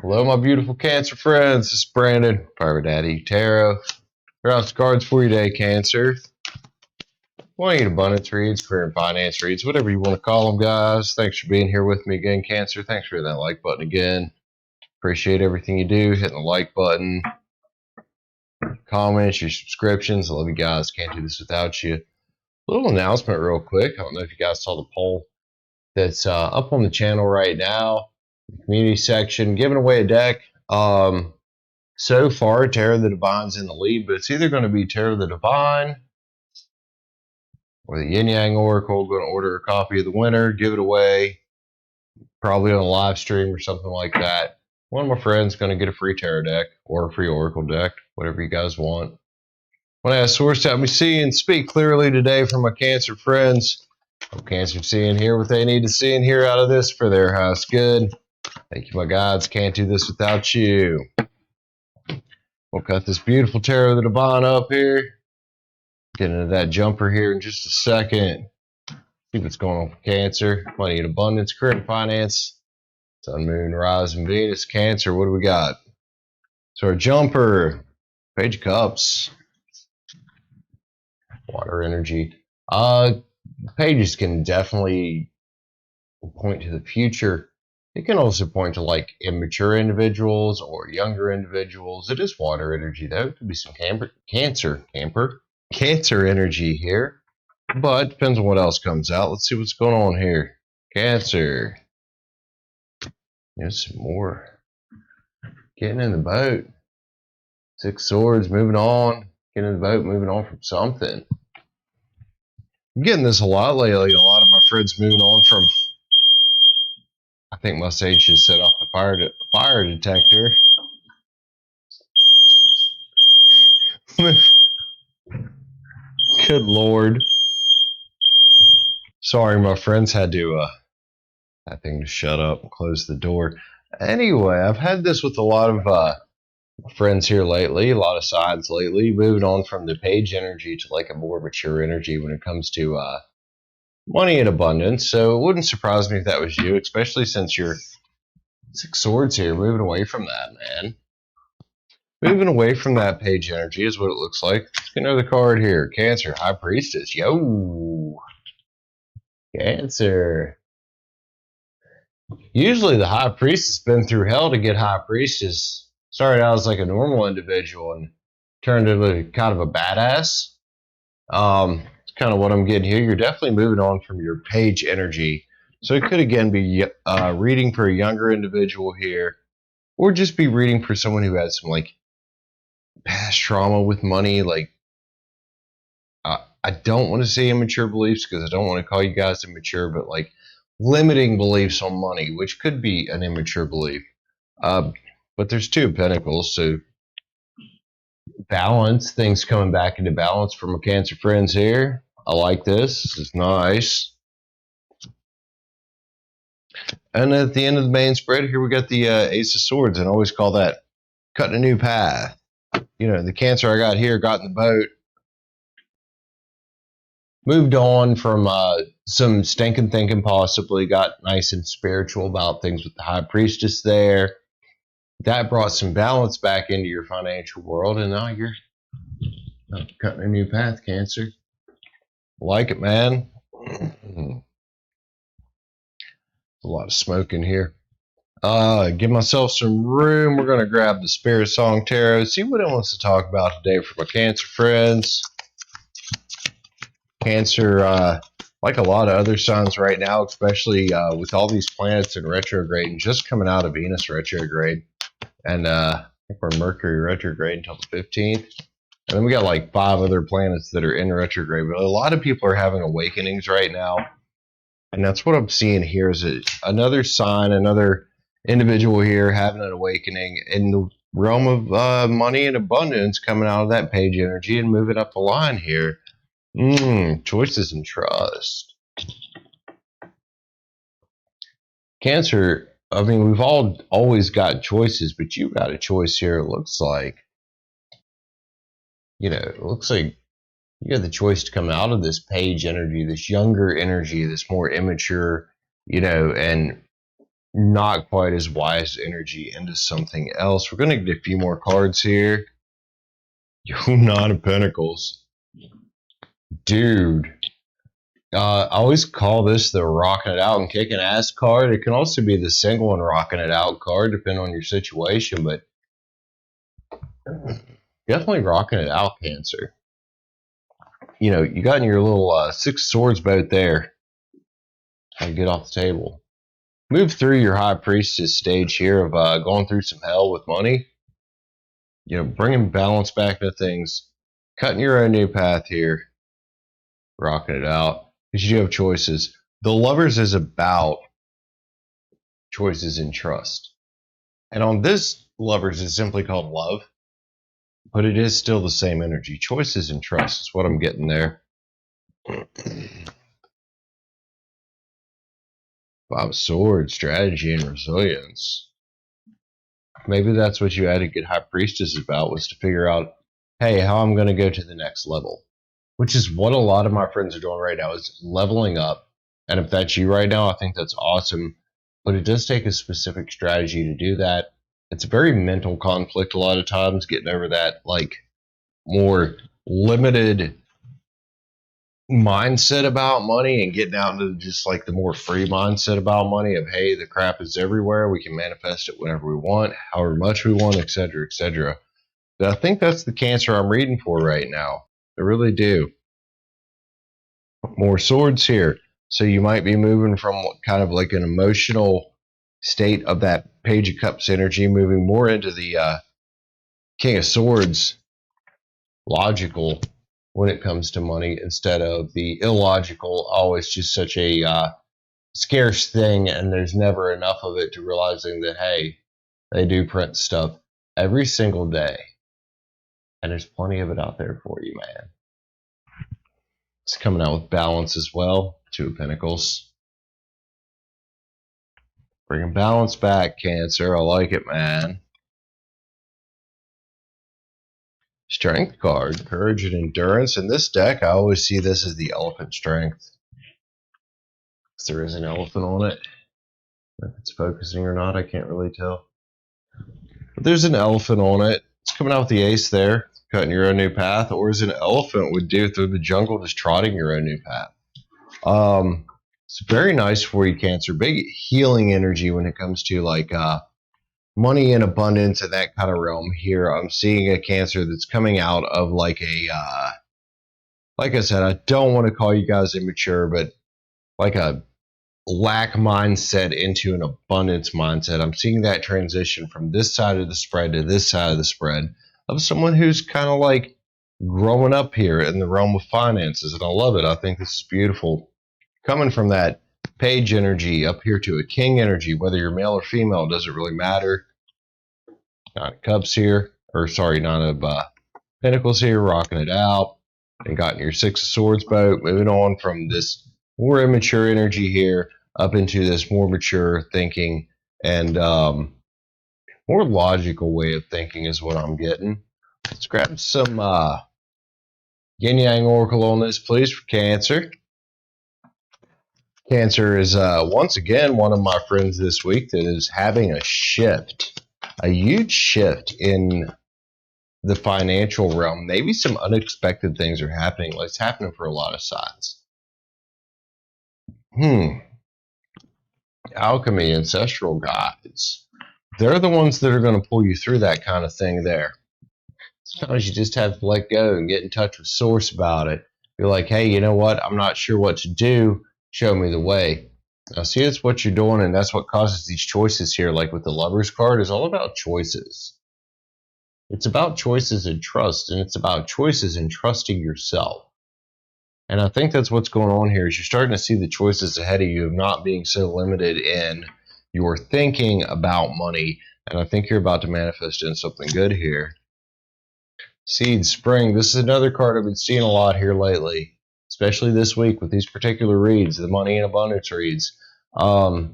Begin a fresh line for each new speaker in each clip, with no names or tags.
Hello, my beautiful Cancer friends. This is Brandon, Private Daddy Tarot. Here are the cards for you today, Cancer. Want to get abundance reads, career and finance reads, whatever you want to call them, guys. Thanks for being here with me again, Cancer. Thanks for hitting that like button again. Appreciate everything you do, hitting the like button, comments, your subscriptions. I love you guys. Can't do this without you. A little announcement real quick. I don't know if you guys saw the poll that's up on the channel right now. The community section, giving away a deck. So far, Tarot of the Divine's in the lead, but it's either going to be Tarot of the Divine or the Yin Yang Oracle. Going to order a copy of the winner, give it away, probably on a live stream or something like that. One of my friends is going to get a free tarot deck or a free Oracle deck, whatever you guys want. When I ask source to help me see and speak clearly today for my Cancer friends. Hope Cancer see and hear what they need to see and hear out of this for their highest good. Thank you, my gods. Can't do this without you. We'll cut this beautiful Tarot of the Divine up here. Get into that jumper here in just a second. See what's going on for Cancer. Money and abundance, career and finance. Sun, Moon, Rise, and Venus. Cancer, what do we got? So our jumper, Page of Cups. Water energy. Pages can definitely point to the future. It can also point to like immature individuals or younger individuals. It is water energy though. It could be some Cancer energy here. But depends on what else comes out. Let's see what's going on here. Cancer. There's some more. Getting in the boat. Six Swords, moving on. Getting in the boat, moving on from something. I'm getting this a lot lately. A lot of my friends moving on from. I think my sage just set off the fire detector. Good Lord. Sorry, my friends had to that thing to shut up and close the door. Anyway, I've had this with a lot of friends here lately, a lot of signs lately, moving on from the page energy to like a more mature energy when it comes to money and abundance. So it wouldn't surprise me if that was you, especially since you're Six Swords here, moving away from that, man. Moving away from that page energy is what it looks like. Let's get another card here. Cancer, High Priestess. Yo! Cancer. Usually the High Priestess has been through hell to get High Priestess. Started out as like a normal individual and turned into kind of a badass. It's kind of what I'm getting here. You're definitely moving on from your page energy. So it could again be reading for a younger individual here, or just be reading for someone who has some like past trauma with money. Like, I don't want to say immature beliefs because I don't want to call you guys immature, but like limiting beliefs on money, which could be an immature belief. But there's Two of Pentacles, so balance, things coming back into balance for my Cancer friends here. I like this. This is nice. And at the end of the main spread here, we got the Ace of Swords, and I always call that cutting a new path. You know, the Cancer I got here got in the boat, moved on from some stinking thinking, possibly got nice and spiritual about things with the High Priestess there. That brought some balance back into your financial world, and now you're cutting a new path, Cancer. Like it, man. A lot of smoke in here. Give myself some room. We're going to grab the Spirit Song Tarot, see what it wants to talk about today for my Cancer friends. Cancer, like a lot of other signs right now, especially with all these planets in retrograde and just coming out of Venus retrograde. And I think we're Mercury retrograde until the 15th. And then we got like 5 other planets that are in retrograde. But a lot of people are having awakenings right now. And that's what I'm seeing here is another sign, another individual here having an awakening in the realm of money and abundance coming out of that page energy and moving up the line here. Choices and trust. Cancer, I mean, we've all always got choices, but you got a choice here, it looks like. You know, it looks like you have the choice to come out of this page energy, this younger energy, this more immature, you know, and not quite as wise energy into something else. We're going to get a few more cards here. Nine of Pentacles. Dude. I always call this the rocking it out and kicking ass card. It can also be the single and rocking it out card, depending on your situation, but definitely rocking it out, Cancer. You know, you got in your little Six of Swords boat there. And get off the table. Move through your High Priestess stage here of going through some hell with money. You know, bringing balance back to things. Cutting your own new path here. Rocking it out. Because you do have choices. The Lovers is about choices and trust. And on this Lovers is simply called love. But it is still the same energy. Choices and trust is what I'm getting there. Five of Swords, strategy and resilience. Maybe that's what you had to get High Priestess about, was to figure out, hey, how I'm going to go to the next level. Which is what a lot of my friends are doing right now, is leveling up. And if that's you right now, I think that's awesome. But it does take a specific strategy to do that. It's a very mental conflict a lot of times, getting over that, like, more limited mindset about money and getting out into just like the more free mindset about money of, hey, the crap is everywhere. We can manifest it whenever we want, however much we want, etc., etc. But I think that's the Cancer I'm reading for right now. I really do. More swords here. So you might be moving from kind of like an emotional state of that Page of Cups energy, moving more into the King of Swords logical when it comes to money, instead of the illogical, always just such a scarce thing and there's never enough of it, to realizing that, hey, they do print stuff every single day and there's plenty of it out there for you, man. It's coming out with balance as well. Two of Pentacles. Bringing balance back, Cancer. I like it, man. Strength card, courage and endurance. In this deck, I always see this as the elephant strength. There is an elephant on it. If it's focusing or not, I can't really tell. But there's an elephant on it. It's coming out with the ace there, cutting your own new path, or as an elephant would do through the jungle, just trotting your own new path. It's very nice for you, Cancer. Big healing energy when it comes to like money and abundance and that kind of realm here. I'm seeing a Cancer that's coming out of like a, like I said, I don't want to call you guys immature, but like a lack mindset into an abundance mindset. I'm seeing that transition from this side of the spread to this side of the spread of someone who's kind of like growing up here in the realm of finances. And I love it. I think this is beautiful. Coming from that Page energy up here to a King energy, whether you're male or female, doesn't really matter. Nine of Cups here, or sorry, Nine of Pentacles here, rocking it out. And gotten your Six of Swords boat, moving on from this more immature energy here up into this more mature thinking and more logical way of thinking is what I'm getting. Let's grab some Yin Yang Oracle on this, please, for Cancer. Cancer is once again one of my friends this week that is having a shift, a huge shift in the financial realm. Maybe some unexpected things are happening. Like, it's happening for a lot of signs. Alchemy, ancestral guides. They're the ones that are going to pull you through that kind of thing there. Sometimes you just have to let go and get in touch with Source about it. Be like, hey, you know what? I'm not sure what to do. Show me the way. Now, see, that's what you're doing, and that's what causes these choices here. Like with the Lovers card, is all about choices. It's about choices and trust, and it's about choices and trusting yourself. And I think that's what's going on here, is you're starting to see the choices ahead of you of not being so limited in your thinking about money. And I think you're about to manifest in something good here. Seed, Spring. This is another card I've been seeing a lot here lately, especially this week with these particular reads, the money and abundance reads. A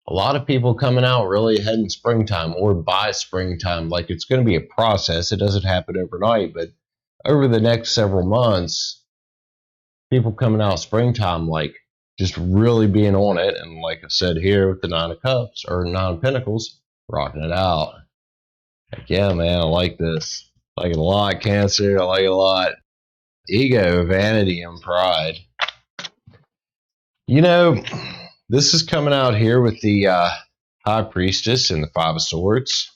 lot of people coming out really ahead in springtime or by springtime. Like, it's going to be a process. It doesn't happen overnight, but over the next several months, people coming out springtime, like just really being on it. And like I've said here with the Nine of Cups or Nine of Pentacles, rocking it out. Like, yeah, man, I like this. I like it a lot, Cancer. I like it a lot. Ego, vanity, and pride. You know, this is coming out here with the High Priestess and the Five of Swords.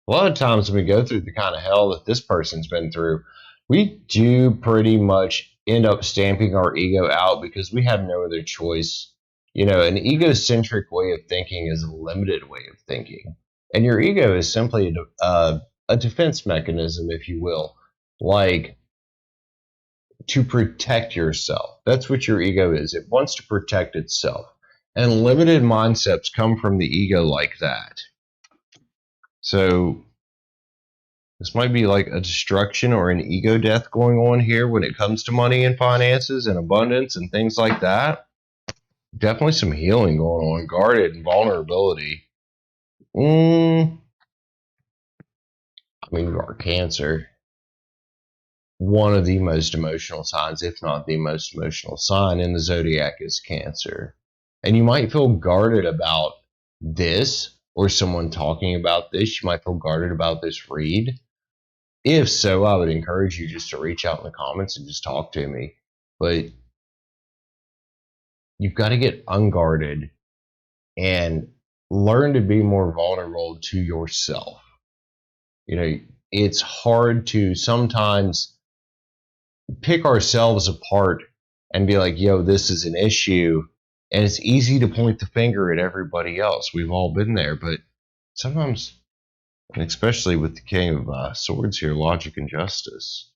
A lot of times when we go through the kind of hell that this person's been through, we do pretty much end up stamping our ego out because we have no other choice. You know, an egocentric way of thinking is a limited way of thinking. And your ego is simply a defense mechanism, if you will, like to protect yourself. That's what your ego is. It wants to protect itself. And limited mindsets come from the ego like that. So this might be like a destruction or an ego death going on here when it comes to money and finances and abundance and things like that. Definitely some healing going on, guarded and vulnerability. I mean, you are Cancer. One of the most emotional signs, if not the most emotional sign in the zodiac, is Cancer. And you might feel guarded about this or someone talking about this. You might feel guarded about this read. If so, I would encourage you just to reach out in the comments and just talk to me. But you've got to get unguarded and learn to be more vulnerable to yourself. You know, it's hard to sometimes pick ourselves apart and be like, yo, this is an issue. And it's easy to point the finger at everybody else. We've all been there. But sometimes, and especially with the King of Swords here, logic and justice,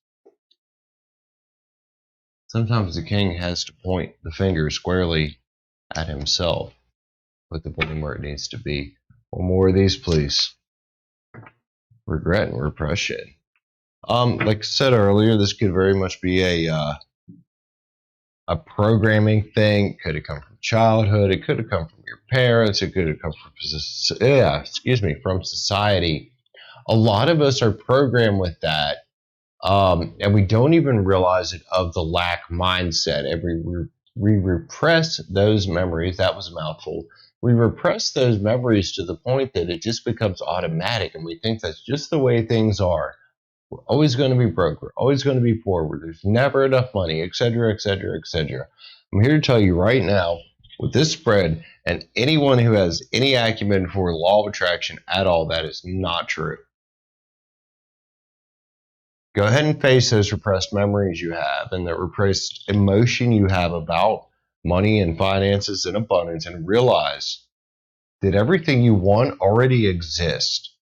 sometimes the king has to point the finger squarely at himself, put the blame where it needs to be. One more of these, please. Regret and repression. Like I said earlier, this could very much be a programming thing. Could have come from childhood. It could have come from your parents. It could have come from society. A lot of us are programmed with that. And we don't even realize it of the lack mindset. We repress those memories. That was a mouthful. We repress those memories to the point that it just becomes automatic, and we think that's just the way things are. We're always going to be broke. We're always going to be poor. There's never enough money, etc., etc., etc. I'm here to tell you right now, with this spread, and anyone who has any acumen for law of attraction at all, that is not true. Go ahead and face those repressed memories you have and that repressed emotion you have about money and finances and abundance, and realize that everything you want already exists.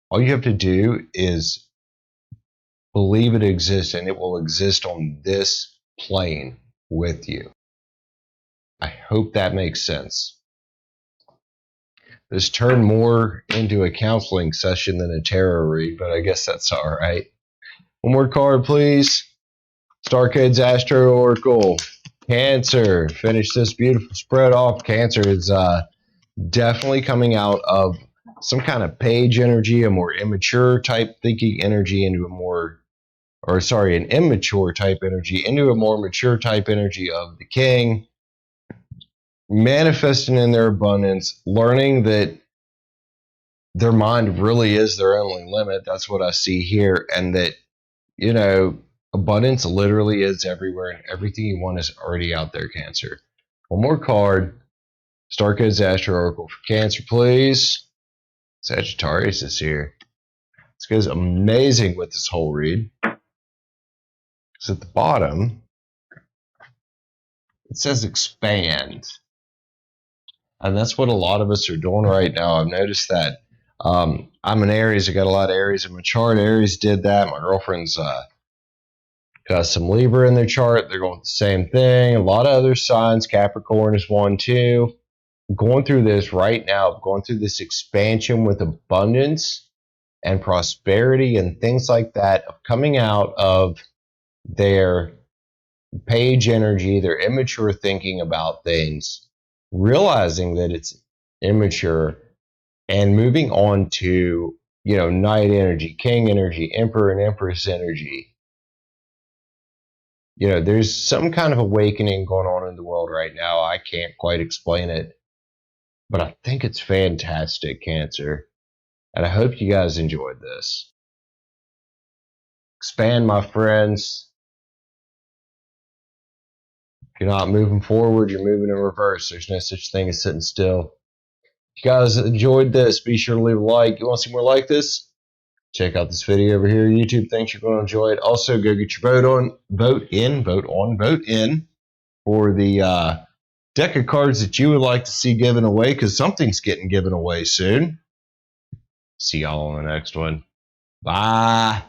All you have to do is believe it exists, and it will exist on this plane with you. I hope that makes sense. This turned more into a counseling session than a tarot read, but I guess that's all right. One more card, please. Starcade's Astro Oracle. Cancer. Finish this beautiful spread off. Cancer is definitely coming out of some kind of page energy, a more immature type thinking energy into an immature type energy into a more mature type energy of the king. Manifesting in their abundance, learning that their mind really is their only limit. That's what I see here. And that, you know, abundance literally is everywhere, and everything you want is already out there, Cancer. One more card. Starcode's Astro Oracle for Cancer, please. Sagittarius is here. This goes amazing with this whole read. Because at the bottom, it says expand. And that's what a lot of us are doing right now. I've noticed that. I'm an Aries. I got a lot of Aries in my chart. Aries did that. My girlfriend's got some Libra in their chart. They're going with the same thing. A lot of other signs. Capricorn is one too. Going through this right now, going through this expansion with abundance and prosperity and things like that, of coming out of their page energy, their immature thinking about things, realizing that it's immature, and moving on to, you know, Knight energy, King energy, Emperor and Empress energy. There's some kind of awakening going on in the world right now. I can't quite explain it, but I think it's fantastic, Cancer. And I hope you guys enjoyed this. Expand, my friends. If you're not moving forward, you're moving in reverse. There's no such thing as sitting still. If you guys enjoyed this, be sure to leave a like. You want to see more like this? Check out this video over here. YouTube thinks you're going to enjoy it. Also, go get your vote in for the deck of cards that you would like to see given away, because something's getting given away soon. See y'all on the next one. Bye.